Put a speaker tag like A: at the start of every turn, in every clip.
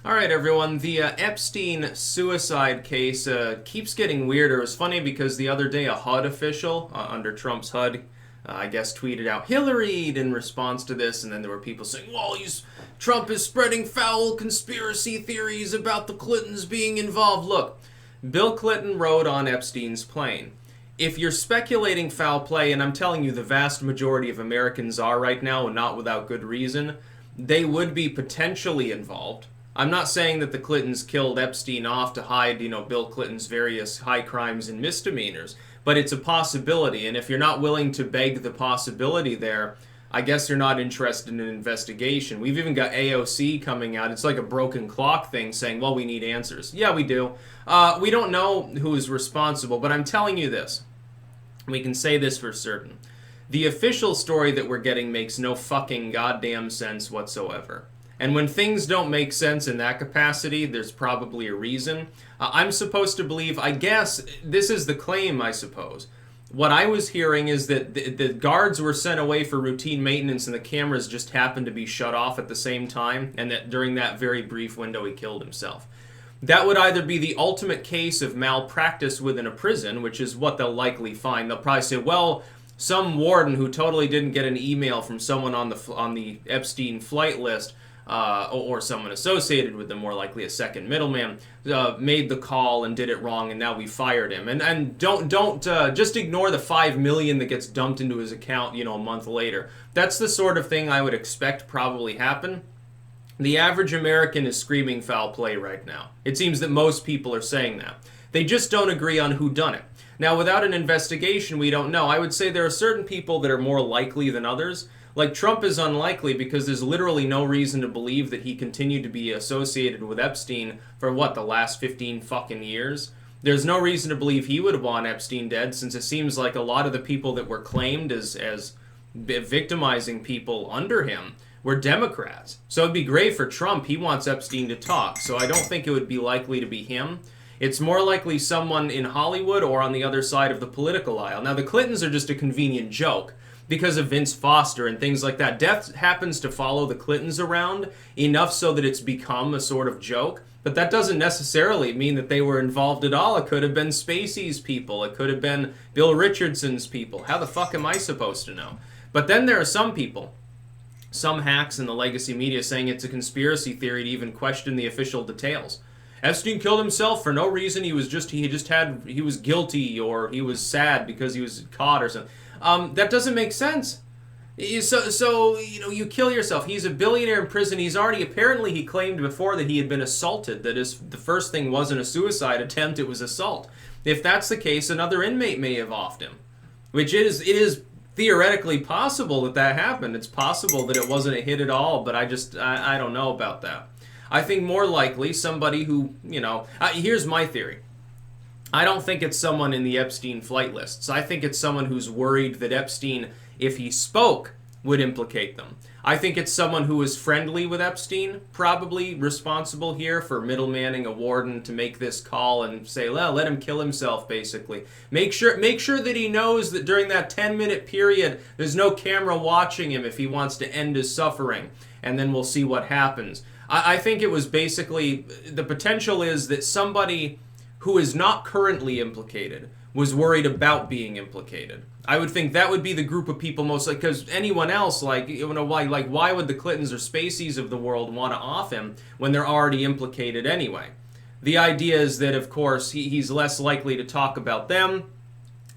A: All right, everyone. The Epstein suicide case keeps getting weirder. It was funny because the other day a HUD official under Trump's HUD, I guess, tweeted out Hillary in response to this, and then there were people saying, "Well, Trump is spreading foul conspiracy theories about the Clintons being involved." Look, Bill Clinton rode on Epstein's plane. If you're speculating foul play, and I'm telling you the vast majority of Americans are right now, and not without good reason, they would be potentially involved. I'm not saying that the Clintons killed Epstein off to hide, Bill Clinton's various high crimes and misdemeanors, but it's a possibility, and if you're not willing to beg the possibility there, I guess you're not interested in an investigation. We've even got AOC coming out. It's like a broken clock thing saying, well, we need answers. Yeah, we do. We don't know who is responsible, but I'm telling you this. We can say this for certain. The official story that we're getting makes no fucking goddamn sense whatsoever. And when things don't make sense in that capacity, there's probably a reason. I'm supposed to believe, I guess, this is the claim, I suppose. What I was hearing is that the guards were sent away for routine maintenance and the cameras just happened to be shut off at the same time, and that during that very brief window he killed himself. That would either be the ultimate case of malpractice within a prison, which is what they'll likely find. They'll probably say, well, some warden who totally didn't get an email from someone on the Epstein flight list, or someone associated with them, more likely a second middleman, made the call and did it wrong, and now we fired him. And don't just ignore the $5 million that gets dumped into his account, a month later. That's the sort of thing I would expect probably happen. The average American is screaming foul play right now. It seems that most people are saying that. They just don't agree on who done it. Now, without an investigation, we don't know. I would say there are certain people that are more likely than others. Like, Trump is unlikely because there's literally no reason to believe that he continued to be associated with Epstein for, the last 15 fucking years? There's no reason to believe he would have want Epstein dead, since it seems like a lot of the people that were claimed as victimizing people under him were Democrats. So it'd be great for Trump. He wants Epstein to talk, so I don't think it would be likely to be him. It's more likely someone in Hollywood or on the other side of the political aisle. Now, the Clintons are just a convenient joke because of Vince Foster and things like that. Death happens to follow the Clintons around enough so that it's become a sort of joke, but that doesn't necessarily mean that they were involved at all. It could have been Spacey's people. It could have been Bill Richardson's people. How the fuck am I supposed to know? But then there are some people, some hacks in the legacy media, saying it's a conspiracy theory to even question the official details. Epstein killed himself for no reason. He was guilty, or he was sad because he was caught or something. That doesn't make sense. So you kill yourself. He's a billionaire in prison. He claimed before that he had been assaulted. That is, the first thing wasn't a suicide attempt, it was assault. If that's the case, another inmate may have offed him. It is theoretically possible that happened. It's possible that it wasn't a hit at all, but I don't know about that. I think more likely somebody who, here's my theory. I don't think it's someone in the Epstein flight lists. I think it's someone who's worried that Epstein, if he spoke, would implicate them. I think it's someone who is friendly with Epstein, probably responsible here for middlemaning a warden to make this call and say, well, let him kill himself, basically. Make sure that he knows that during that 10-minute period, there's no camera watching him if he wants to end his suffering, and then we'll see what happens. I think it was basically, the potential is that somebody who is not currently implicated was worried about being implicated. I would think that would be the group of people mostly, because anyone else, why would the Clintons or Spaceys of the world want to off him when they're already implicated anyway? The idea is that, of course, he's less likely to talk about them.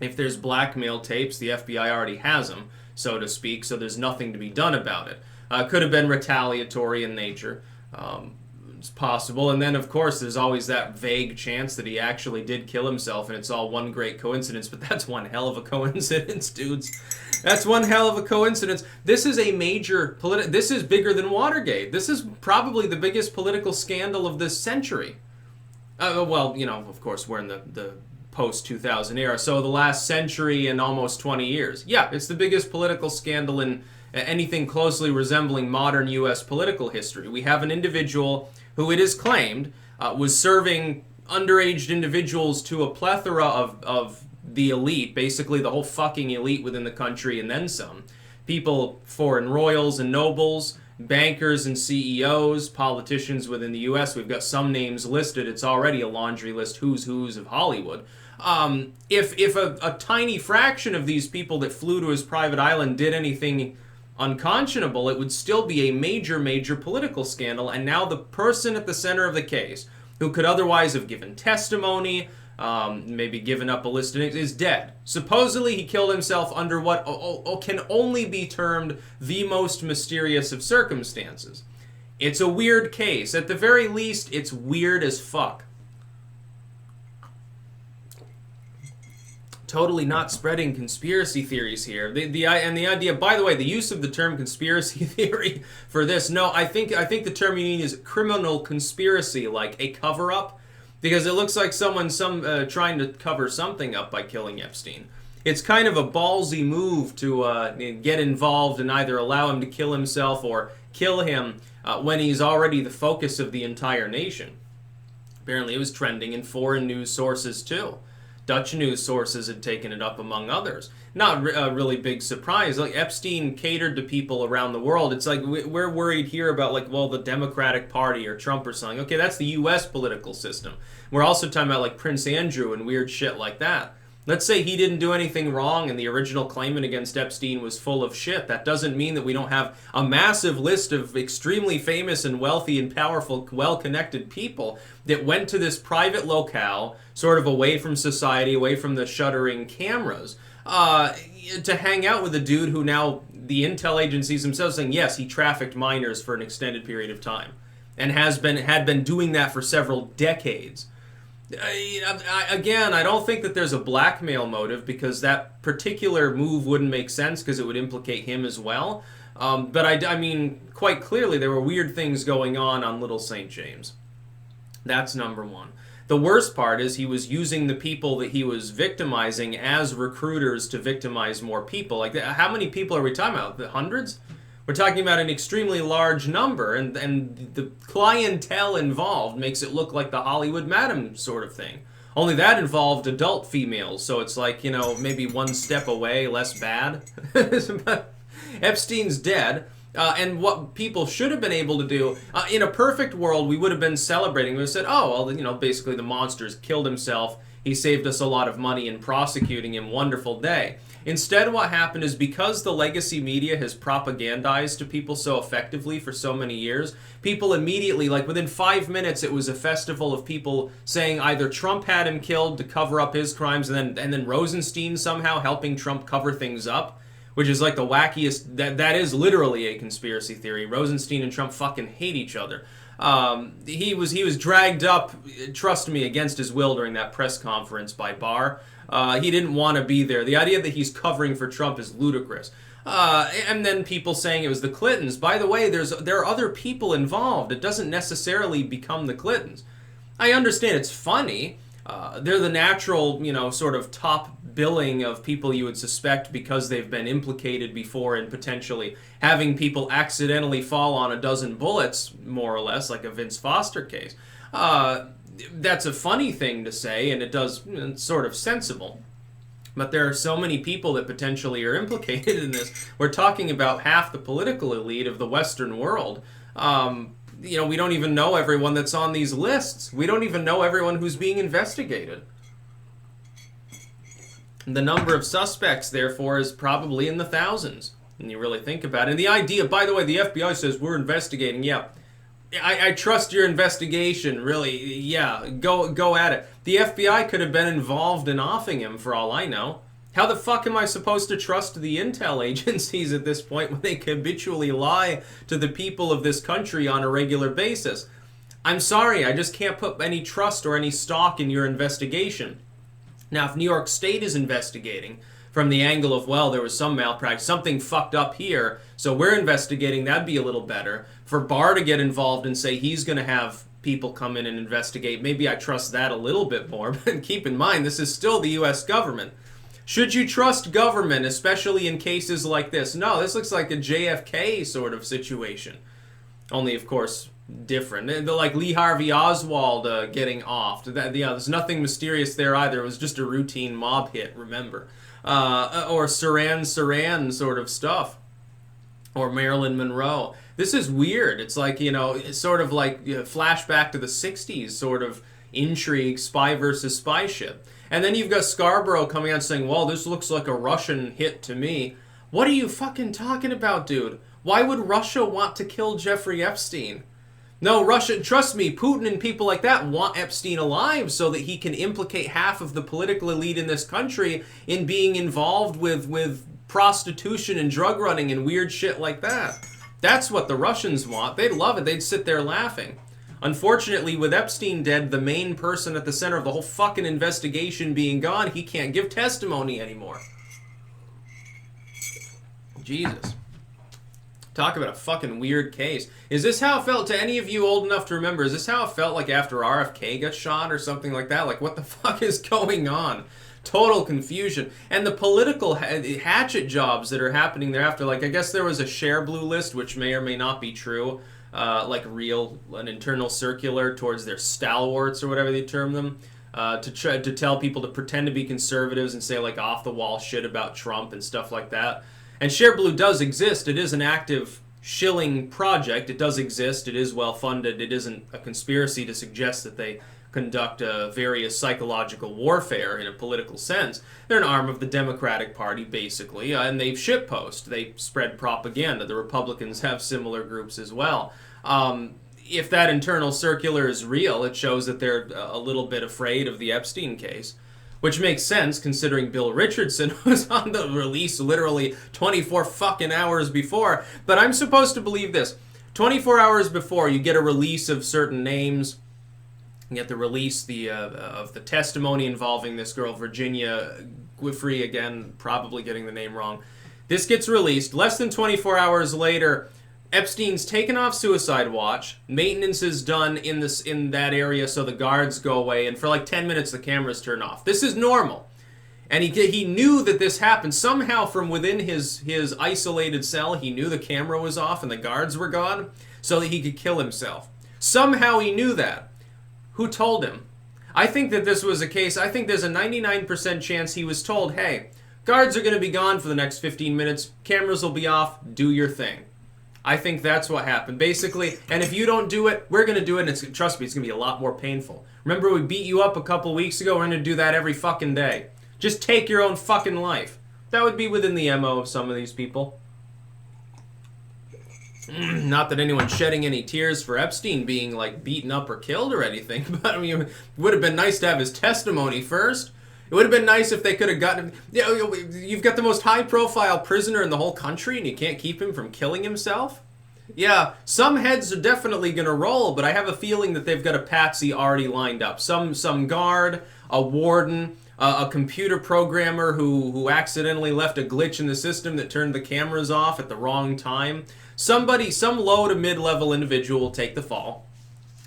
A: If there's blackmail tapes, the FBI already has them, so to speak, so there's nothing to be done about it. Could have been retaliatory in nature. It's possible. And then, of course, there's always that vague chance that he actually did kill himself and it's all one great coincidence. But that's one hell of a coincidence, dudes. That's one hell of a coincidence. This is a major this is bigger than Watergate. This is probably the biggest political scandal of this century. Of course, we're in the post-2000 era, so the last century and almost 20 years. Yeah, it's the biggest political scandal in anything closely resembling modern U.S. political history. We have an individual who, it is claimed, was serving underage individuals to a plethora of the elite, basically the whole fucking elite within the country and then some. People, foreign royals and nobles, bankers and CEOs, politicians within the U.S. We've got some names listed. It's already a laundry list, who's of Hollywood. If a tiny fraction of these people that flew to his private island did anything unconscionable, it would still be a major, major political scandal. And now the person at the center of the case, who could otherwise have given testimony, maybe given up a list of names, is dead. Supposedly he killed himself under what can only be termed the most mysterious of circumstances. It's a weird case. At the very least, it's weird as fuck. Totally not spreading conspiracy theories here. The idea, by the way, the use of the term conspiracy theory for this, no, I think the term you need is criminal conspiracy, like a cover-up, because it looks like someone's trying to cover something up by killing Epstein. It's kind of a ballsy move to get involved and either allow him to kill himself or kill him when he's already the focus of the entire nation. Apparently it was trending in foreign news sources too. Dutch news sources had taken it up, among others. Not a really big surprise. Like, Epstein catered to people around the world. It's like we're worried here about, like, well, the Democratic Party or Trump or something. Okay, that's the U.S. political system. We're also talking about, like, Prince Andrew and weird shit like that. Let's say he didn't do anything wrong and the original claimant against Epstein was full of shit. That doesn't mean that we don't have a massive list of extremely famous and wealthy and powerful, well-connected people that went to this private locale, sort of away from society, away from the shuddering cameras, to hang out with a dude who now the intel agencies themselves saying, yes, he trafficked minors for an extended period of time and had been doing that for several decades. Again, I don't think that there's a blackmail motive, because that particular move wouldn't make sense because it would implicate him as well. But I mean, quite clearly there were weird things going on Little St. James. That's number one. The worst part is he was using the people that he was victimizing as recruiters to victimize more people. Like, how many people are we talking about? The hundreds? We're talking about an extremely large number, and the clientele involved makes it look like the Hollywood Madam sort of thing. Only that involved adult females, so it's like, you know, maybe one step away, less bad. Epstein's dead, and what people should have been able to do, in a perfect world, we would have been celebrating. We would have said, oh, well, you know, basically the monster's killed himself. He saved us a lot of money in prosecuting him. Wonderful day. Instead, what happened is, because the legacy media has propagandized to people so effectively for so many years, people immediately, like within 5 minutes, it was a festival of people saying either Trump had him killed to cover up his crimes, and then Rosenstein somehow helping Trump cover things up, which is like the wackiest. That is literally a conspiracy theory. Rosenstein and Trump fucking hate each other. He was dragged up, trust me, against his will during that press conference by Barr. He didn't want to be there. The idea that he's covering for Trump is ludicrous. And then people saying it was the Clintons. By the way, there are other people involved. It doesn't necessarily become the Clintons. I understand it's funny. They're the natural, you know, sort of top billing of people you would suspect because they've been implicated before in potentially having people accidentally fall on a dozen bullets, more or less, like a Vince Foster case. That's a funny thing to say, and it's sort of sensible. But there are so many people that potentially are implicated in this. We're talking about half the political elite of the Western world. You know, we don't even know everyone that's on these lists. We don't even know everyone who's being investigated. The number of suspects, therefore, is probably in the thousands, when you really think about it. And the idea, by the way, the FBI says we're investigating. Yeah, I trust your investigation, really. Yeah, go at it. The FBI could have been involved in offing him, for all I know. How the fuck am I supposed to trust the intel agencies at this point when they habitually lie to the people of this country on a regular basis? I'm sorry, I just can't put any trust or any stock in your investigation. Now, if New York State is investigating from the angle of, well, there was some malpractice, something fucked up here, so we're investigating, that'd be a little better. For Barr to get involved and say he's going to have people come in and investigate, maybe I trust that a little bit more. But keep in mind, this is still the U.S. government. Should you trust government, especially in cases like this? No, this looks like a JFK sort of situation. Only, of course, different. Like Lee Harvey Oswald getting offed. There's nothing mysterious there either. It was just a routine mob hit, remember. Or Saran sort of stuff. Or Marilyn Monroe. This is weird. It's like, it's sort of like flashback to the 60s sort of intrigue, spy versus spy ship. And then you've got Scarborough coming out saying, well, this looks like a Russian hit to me. What are you fucking talking about, dude? Why would Russia want to kill Jeffrey Epstein? No, Russia, trust me, Putin and people like that want Epstein alive so that he can implicate half of the political elite in this country in being involved with prostitution and drug running and weird shit like that. That's what the Russians want. They'd love it. They'd sit there laughing. Unfortunately, with Epsteindead, the main person at the center of the whole fucking investigation being gone, he can't give testimony anymore. Jesus. Talk about a fucking weird case. Is this how it felt to any of you old enough to remember? Is this how it felt like after RFK got shot or something like that? Like, what the fuck is going on? Total confusion. And the political hatchet jobs that are happening thereafter. Like, I guess there was a share blue list, which may or may not be true. Like an internal circular towards their stalwarts or whatever they term them. To tell people to pretend to be conservatives and say like off the wall shit about Trump and stuff like that. And Share Blue does exist. It is an active shilling project. It does exist. It is well funded. It isn't a conspiracy to suggest that they conduct various psychological warfare in a political sense. They're an arm of the Democratic Party, basically, and they shitpost. They spread propaganda. The Republicans have similar groups as well. If that internal circular is real, it shows that they're a little bit afraid of the Epstein case. Which makes sense considering Bill Richardson was on the release literally 24 fucking hours before. But I'm supposed to believe this. 24 hours before, you get a release of certain names. You get the release of the testimony involving this girl, Virginia Giuffre, again, probably getting the name wrong. This gets released. Less than 24 hours later, Epstein's taken off suicide watch. Maintenance is done in that area so the guards go away, and for like 10 minutes the cameras turn off. This is normal. And he knew that this happened. Somehow from within his isolated cell, he knew the camera was off and the guards were gone so that he could kill himself. Somehow he knew that. Who told him? I think that this was a case, I think there's a 99% chance he was told, hey, guards are going to be gone for the next 15 minutes, cameras will be off, do your thing. I think that's what happened, basically. And if you don't do it, we're going to do it, and trust me, it's going to be a lot more painful. Remember we beat you up a couple weeks ago? We're going to do that every fucking day. Just take your own fucking life. That would be within the MO of some of these people. Not that anyone's shedding any tears for Epstein being, like, beaten up or killed or anything, but, I mean, it would have been nice to have his testimony first. It would have been nice if they could have gotten him. You've got the most high-profile prisoner in the whole country, and you can't keep him from killing himself? Yeah, some heads are definitely going to roll, but I have a feeling that they've got a patsy already lined up. Some guard, a warden, a computer programmer who accidentally left a glitch in the system that turned the cameras off at the wrong time. Somebody, some low to mid-level individual will take the fall.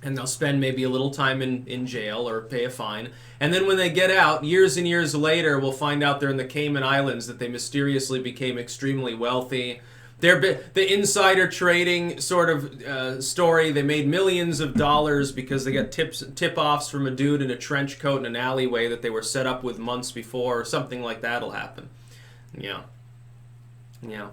A: And they'll spend maybe a little time in jail or pay a fine. And then when they get out, years and years later, we'll find out they're in the Cayman Islands, that they mysteriously became extremely wealthy. The insider trading sort of story, they made millions of dollars because they got tip-offs from a dude in a trench coat in an alleyway that they were set up with months before, or something like that'll happen. Yeah. Yeah.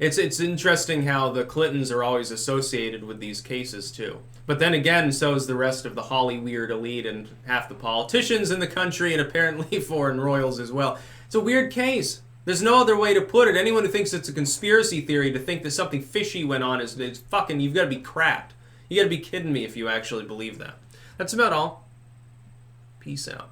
A: It's interesting how the Clintons are always associated with these cases, too. But then again, so is the rest of the Holly weird elite and half the politicians in the country and apparently foreign royals as well. It's a weird case. There's no other way to put it. Anyone who thinks it's a conspiracy theory to think that something fishy went on is fucking, you've got to be cracked. You got to be kidding me if you actually believe that. That's about all. Peace out.